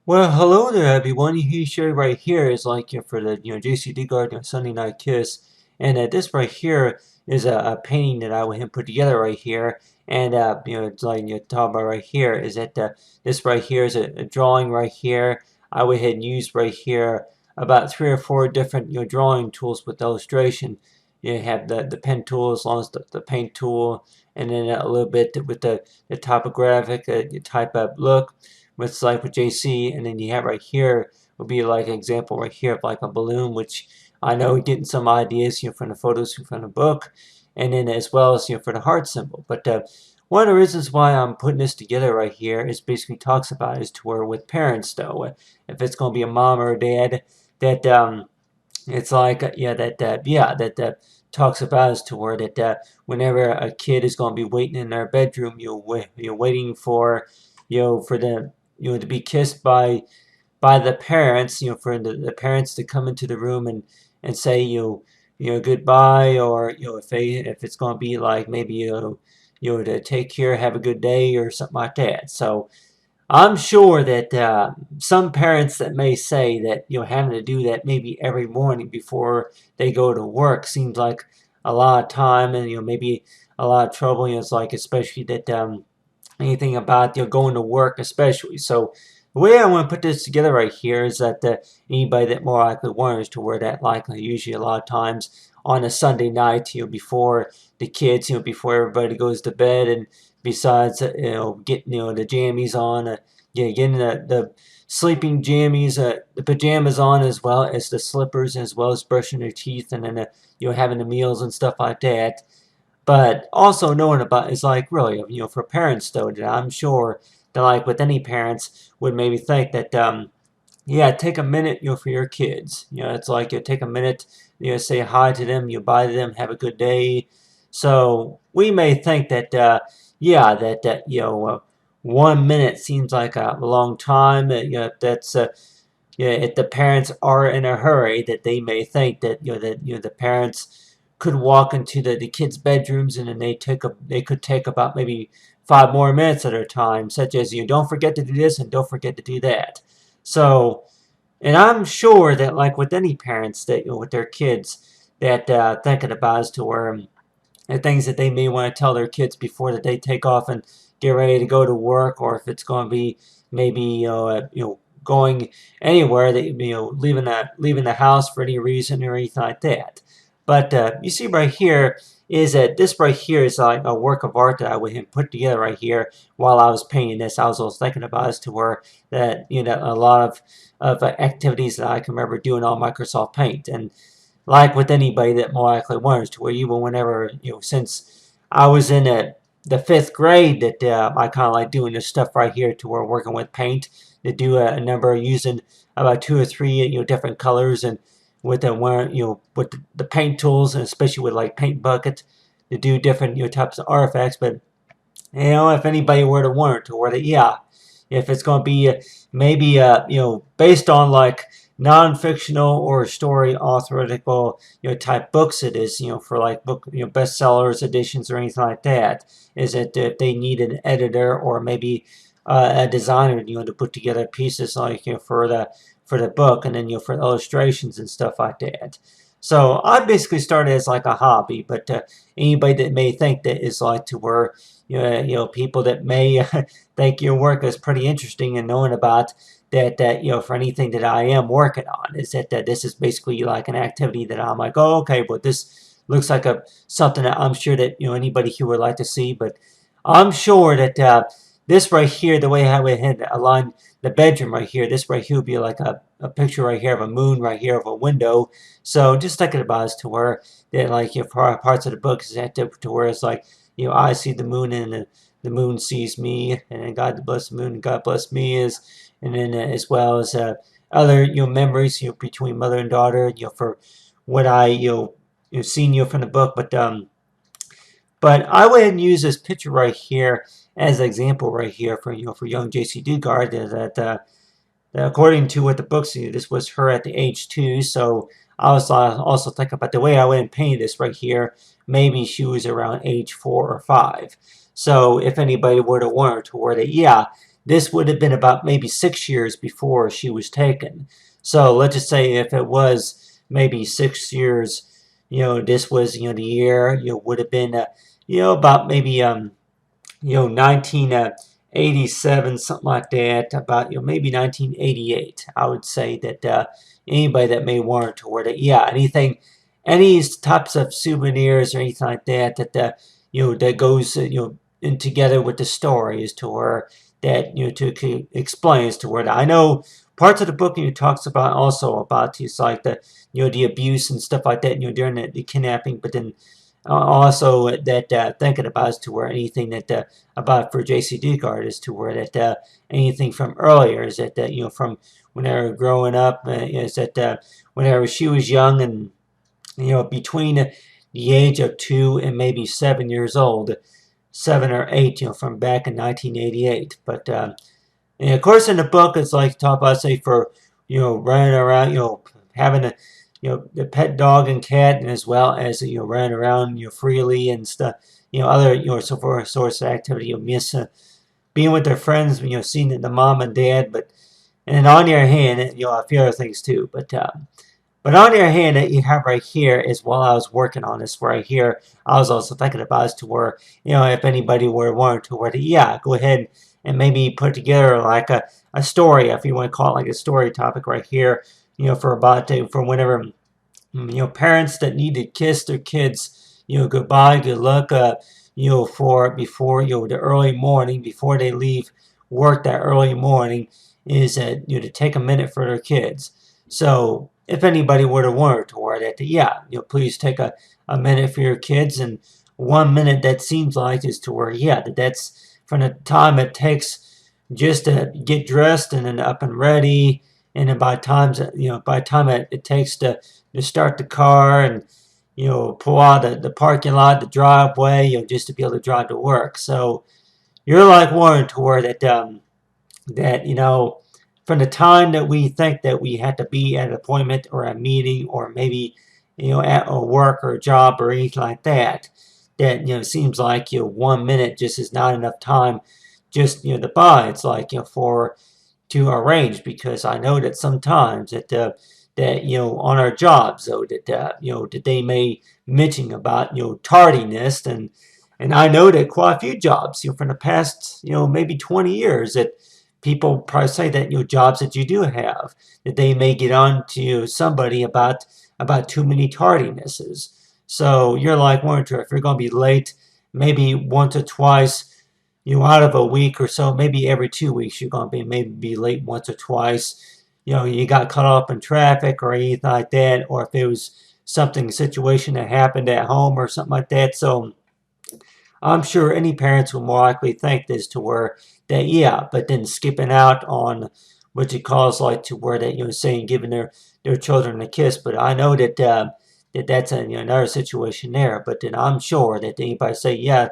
Well, hello there, everyone. He shared right here is like for the Jaycee Dugard Sunday Night Kiss, and this right here is a painting that I went and put together right here, and it's like you talk about right here is that this right here is a drawing right here. I went ahead and used right here about three or four different drawing tools with illustration. You have the pen tool as long as the paint tool, and then a little bit with the topographic type of look with like with JC, and then you have right here would be like an example right here of like a balloon, which I know getting some ideas from the photos from the book, and then as well as for the heart symbol. But one of the reasons why I'm putting this together right here is basically talks about is to where with parents though, if it's going to be a mom or a dad, that it's like that talks about is to where that whenever a kid is going to be waiting in their bedroom, you're waiting for for them to be kissed by the parents, for the parents to come into the room and say goodbye, or if it's going to be like maybe to take care, have a good day or something like that. So I'm sure that some parents that may say that having to do that maybe every morning before they go to work seems like a lot of time, and maybe a lot of trouble. It's like especially that anything about going to work especially. So the way I want to put this together right here is that anybody that more likely wants to wear that likely usually a lot of times on a Sunday night, before the kids, before everybody goes to bed, and besides, getting, the jammies on, getting the sleeping jammies, the pajamas on, as well as the slippers, as well as brushing their teeth, and then, having the meals and stuff like that. But also knowing about is like really, for parents though, that I'm sure that like with any parents would maybe think that yeah, take a minute, for your kids. It's like you take a minute, say hi to them, you bye to them, have a good day. So we may think that, yeah, that 1 minute seems like a long time. That's if the parents are in a hurry, that they may think that the parents could walk into the kids' bedrooms, and then they could take about maybe 5 more minutes at a time, such as don't forget to do this and don't forget to do that. So, and I'm sure that like with any parents that with their kids that thinking about as to where the things that they may want to tell their kids before that they take off and get ready to go to work, or if it's going to be maybe going anywhere that leaving the house for any reason or anything like that. But you see right here is that this right here is like a work of art that I went and put together right here while I was painting this. I was also thinking about as to where that a lot of activities that I can remember doing on Microsoft Paint, and like with anybody that more likely wants to where even whenever since I was in the fifth grade that I kind of like doing this stuff right here to where working with paint to do a number using about two or three different colors, and with the with the paint tools, and especially with like paint buckets to do different types of artifacts. But if anybody were to want to where they, yeah, if it's going to be maybe based on like non-fictional or story authorical type books, it is for like book bestsellers editions or anything like that, is that if they need an editor or maybe a designer to put together pieces like for the book, and then for illustrations and stuff like that. So I basically started as like a hobby, but anybody that may think that is like to where people that may think your work is pretty interesting and knowing about that for anything that I am working on is that this is basically like an activity that I'm like, oh, okay, but this looks like a something that I'm sure that anybody here would like to see. But I'm sure that this right here, the way I would align the bedroom right here, this right here would be like a picture right here of a moon right here of a window. So just thinking about it to where that like parts of the book is that to where it's like I see the moon, and the moon sees me, and then God bless the moon and God bless me, is, and then as well as other memories between mother and daughter for what I seen from the book. But I went ahead and use this picture right here as an example right here for for young Jaycee Dugard, that according to what the book said, this was her at the age 2. So I was also thinking about the way I went and painted this right here. Maybe she was around age 4 or 5. So if anybody were to want to where that, yeah, this would have been about maybe 6 years before she was taken. So let's just say if it was maybe 6 years, this was, the year, would have been, about maybe, 1987, something like that, about, maybe 1988. I would say that anybody that may want to wear that, yeah, any types of souvenirs or anything like that, that goes, in together with the story as to where that, to explain as to where that. I know parts of the book, talks about also about it's like the abuse and stuff like that, during the kidnapping, but then also that thinking about as to where anything that about for Jaycee Dugard is to where that anything from earlier is that from when they were growing up is that whenever she was young and between the age of 2 and maybe 7 years old, 7 or 8, from back in 1988. But and of course, in the book, it's like talk about say for running around, having a the pet dog and cat, and as well as running around freely and stuff, other so forth source of activity. You miss being with their friends, seeing the mom and dad, but and then on your hand, a few other things too. But on the other hand, that you have right here is while I was working on this right here, I was also thinking about as to where, if anybody were wanting to where to, yeah, go ahead and maybe put together like a story, if you want to call it like a story topic right here, for about, for whenever, parents that need to kiss their kids, goodbye, good luck, for before, the early morning, before they leave work that early morning, is that, to take a minute for their kids. So if anybody were to want to wear that, yeah, please take a minute for your kids. And 1 minute that seems like is to where, yeah, that's from the time it takes just to get dressed and then up and ready. And then by the time it takes to start the car and, pull out the parking lot, the driveway, just to be able to drive to work. So you're like wanting to wear that, that, from the time that we think that we had to be at an appointment or a meeting or maybe, at a work or a job or anything like that, that, seems like, 1 minute just is not enough time just, to buy. It's like, for, to arrange, because I know that sometimes that, on our jobs, though, that they may mention about, tardiness, and I know that quite a few jobs, from the past, maybe 20 years that people probably say that jobs that you do have that they may get on to somebody about too many tardinesses. So you're like wondering if you're going to be late, maybe once or twice, out of a week or so, maybe every 2 weeks you're going to be maybe be late once or twice. You got caught up in traffic or anything like that, or if it was something situation that happened at home or something like that. So I'm sure any parents will more likely think this to where that, yeah, but then skipping out on what you calls like to where that, saying giving their children a kiss. But I know that that's another situation there. But then I'm sure that anybody say, yeah,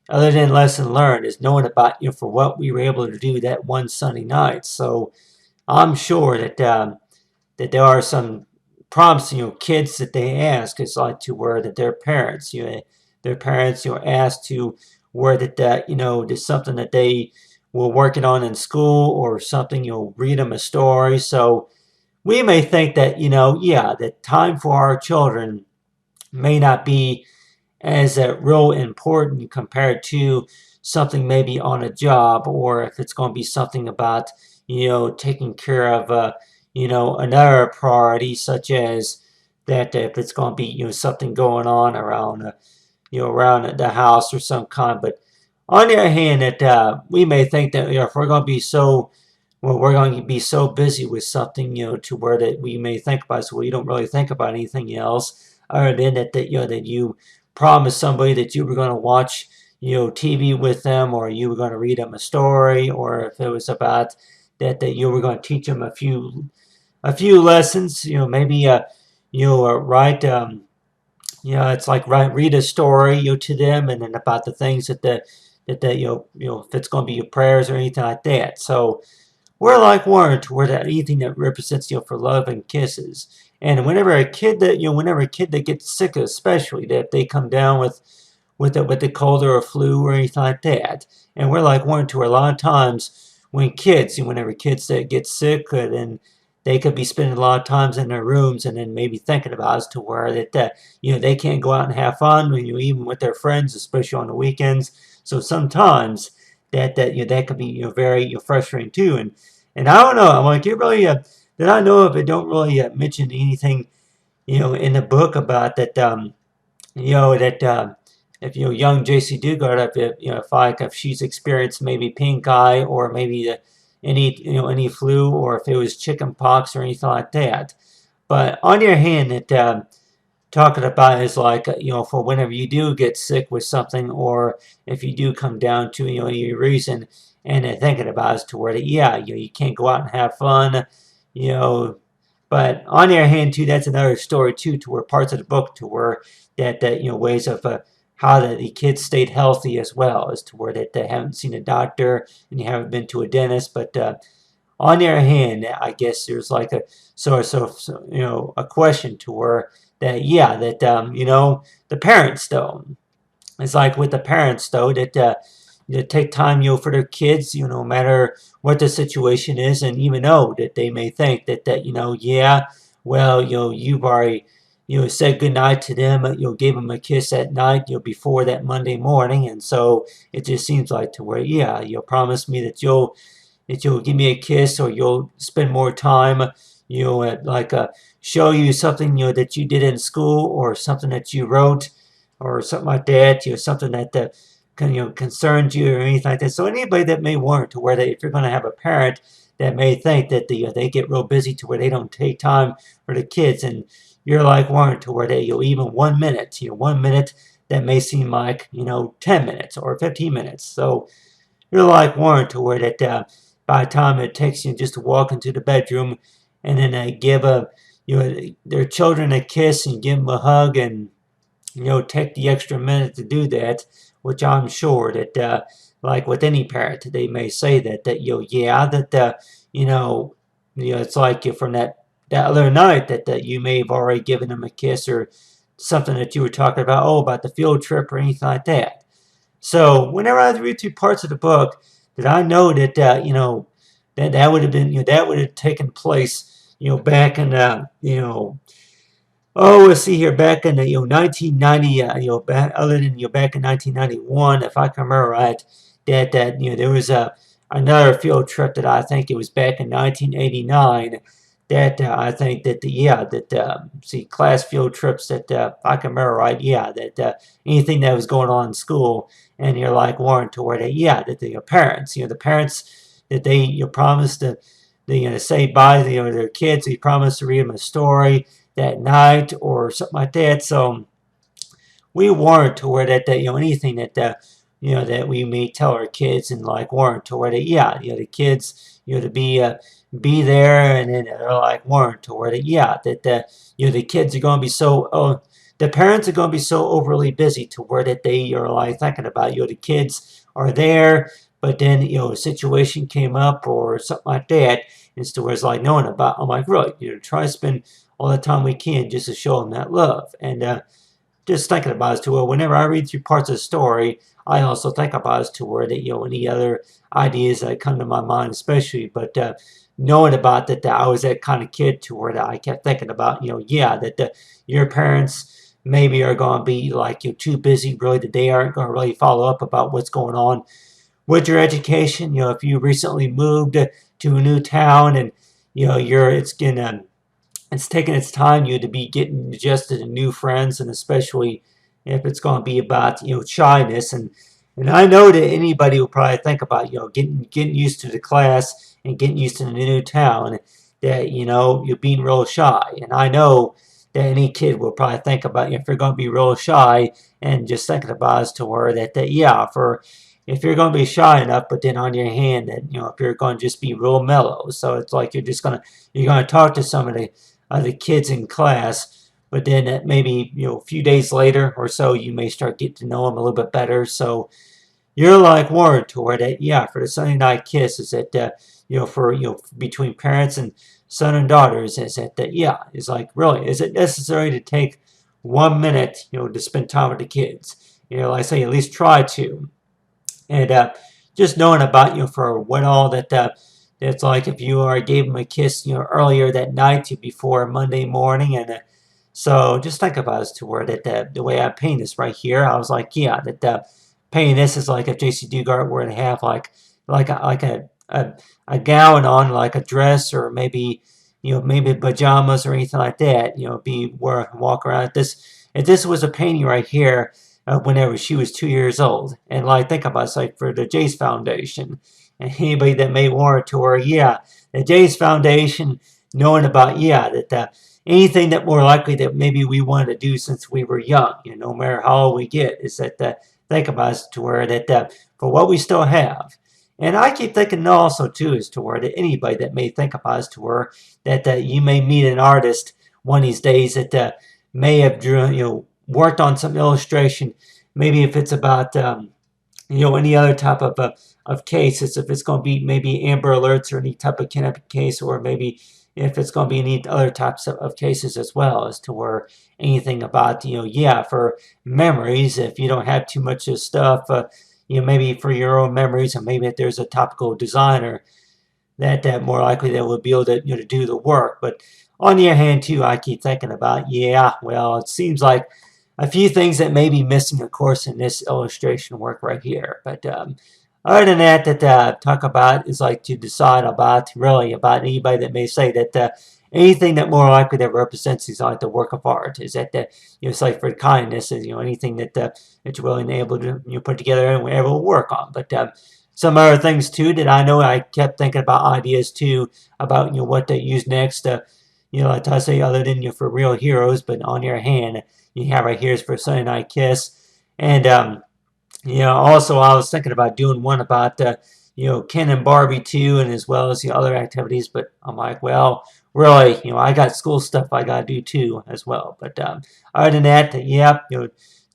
other than lesson learned is knowing about, for what we were able to do that one Sunday night. So I'm sure that there are some prompts, kids that they ask. It's like to where that their parents, their parents, asked to where that, there's something that they were working on in school or something, read them a story. So we may think that, yeah, that time for our children may not be as real important compared to something maybe on a job, or if it's going to be something about, taking care of, another priority, such as that if it's going to be, something going on around, around the house or some kind. But on the other hand, that we may think that if we're going to be so, well, we're going to be so busy with something, to where that we may think about, so we don't really think about anything else other than that you promised somebody that you were going to watch, TV with them, or you were going to read them a story, or if it was about that you were going to teach them a few lessons, maybe write. It's like read a story, to them, and then about the things that if it's going to be your prayers or anything like that. So we're like Warren to where that anything that represents, for love and kisses. And whenever a kid that gets sick, especially that they come down with the cold or a flu or anything like that, and we're like Warren to where a lot of times whenever kids that get sick, then they could be spending a lot of times in their rooms, and then maybe thinking about as to where that they can't go out and have fun, even with their friends, especially on the weekends. So sometimes that could be very frustrating too. And I don't know. I'm like, you really that I know of, it don't really mention anything in the book about that. That if young Jaycee Dugard, if she's experienced maybe pink eye, or maybe any flu, or if it was chicken pox or anything like that. But on the other hand, that talking about is like for whenever you do get sick with something, or if you do come down to any reason, and thinking about is to where that you can't go out and have fun, you know but on the other hand, too, that's another story too, to where parts of the book, to where ways of how the kids stayed healthy as well, as to where that they haven't seen a doctor and you haven't been to a dentist. But on the other hand, I guess there's like a a question to where that the parents though. It's like with the parents though that take time for their kids, no matter what the situation is, and even though that they may think that well, you've already said goodnight to them, gave them a kiss at night, before that Monday morning, and so it just seems like to where you'll promise me that you'll give me a kiss, or you'll spend more time, like show you something that you did in school, or something that you wrote, or something like that, something that concerns you, or anything like that. So anybody that may want to where if you're going to have a parent that may think that they get real busy to where they don't take time for the kids, and you're like Warren to where they even 1 minute, 1 minute that may seem like 10 minutes or 15 minutes. So you're like Warren to where that by the time it takes you just to walk into the bedroom, and then they give their children a kiss and give them a hug, and take the extra minute to do that, which I'm sure that like with any parent, they may say it's like from that other night that you may have already given them a kiss, or something that you were talking about, about the field trip or anything like that. So whenever I read through parts of the book, that I know that that would have been that would have taken place back in oh, let's see here. Back in the 1990, other than back in 1991, if I can remember right, that there was another field trip that I think it was back in 1989. That I think that see, class field trips that if I can remember right, that anything that was going on in school, and you're like Warren to where that the parents, the parents that they promised to say bye to their kids, they promised to read them a story that night or something like that. So we warrant to where that anything that that we may tell our kids, and like warrant to where that the kids to be there, and then they're like warrant to where that that the kids are going to be the parents are going to be so overly busy to where that they are like thinking about the kids are there, but then a situation came up or something like that, and so it's like knowing about. I'm like, really, try to spend all the time we can just to show them that love. And just thinking about it to where whenever I read through parts of the story, I also think about it to where that any other ideas that come to my mind, especially, but knowing about that I was that kind of kid to where that I kept thinking about that your parents maybe are going to be like too busy really, that they aren't going to really follow up about what's going on with your education. If you recently moved to a new town, and it's taking its time to be getting adjusted to new friends, and especially if it's going to be about shyness, and I know that anybody will probably think about getting used to the class and getting used to the new town, that you're being real shy. And I know that any kid will probably think about if you're going to be real shy, and just thinking about as to where for if you're going to be shy enough, but then on your hand that if you're going to just be real mellow, so it's like you're going to talk to some of the kids in class, but then maybe a few days later or so, you may start getting to know them a little bit better. So you're like Warren to where that for the Sunday night kiss is that for between parents and son and daughters, is that is like, really, is it necessary to take 1 minute to spend time with the kids? Like I say, at least try to. And just knowing about, for what all that, it's like if you gave him a kiss, earlier that night before Monday morning. And so just think about it as to where that the way I paint this right here, I was like, yeah, that painting this is like if Jaycee Dugard were to have like a gown on, like a dress, or maybe maybe pajamas or anything like that. Be walk around. If this was a painting right here, whenever she was 2 years old, and like think about it, it's like for the Jace Foundation, and anybody that may want to her, yeah, the Jace Foundation, knowing about that anything that more likely that maybe we wanted to do since we were young, no matter how old we get, is that think about it to where that for what we still have. And I keep thinking also too is to where that anybody that may think about is to where that you may meet an artist one of these days that may have drawn, worked on some illustration. Maybe if it's about any other type of cases, if it's going to be maybe Amber Alerts or any type of kidnapping case, or maybe if it's going to be any other types of cases as well, as to where anything about, for memories, if you don't have too much of stuff, maybe for your own memories, and maybe if there's a topical designer that more likely they would be able to to do the work. But on the other hand too, I keep thinking about, yeah, well, it seems like a few things that may be missing, of course, in this illustration work right here. But other than that, talk about is like to decide about really about anybody that may say that anything that more likely that represents is like the work of art is that it's like for kindness is anything that you're willing able to put together and whatever will work on. But some other things too that I know I kept thinking about ideas too about what to use next. Like I say, other than for real heroes, but on your hand, you have right here is for Sunday Night Kiss, and also I was thinking about doing one about Ken and Barbie too, and as well as the other activities. But I'm like, well, really, I got school stuff I gotta do too as well. But other than that, yeah,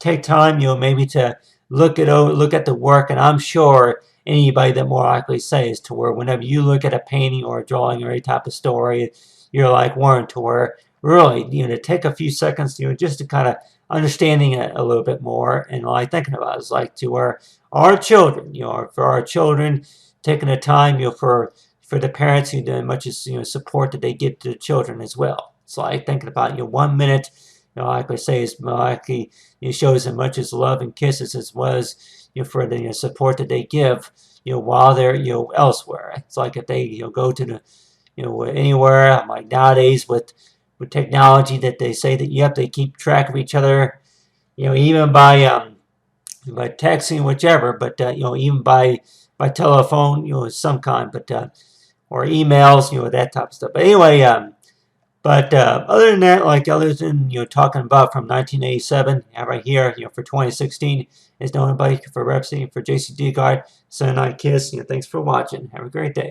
take time, maybe to look at the work, and I'm sure anybody that more likely says to where whenever you look at a painting or a drawing or any type of story, you're like Warren to where really, to take a few seconds, just to kind of understanding it a little bit more, and like thinking about it is like to where our children, for our children, taking the time, for the parents who do much as support that they give to the children as well. It's like thinking about 1 minute, like I say, is likely shows as much as love and kisses as was for the support that they give while they're elsewhere. It's like if they go to the anywhere, like nowadays with technology that they say that they keep track of each other, even by texting, whichever, but even by telephone, some kind, but or emails, that type of stuff. But anyway, but other than that, like other than talking about from 1987, right here, for 2016, is known by for representing for Jaycee Dugard, Sunday Night Kiss. Thanks for watching. Have a great day.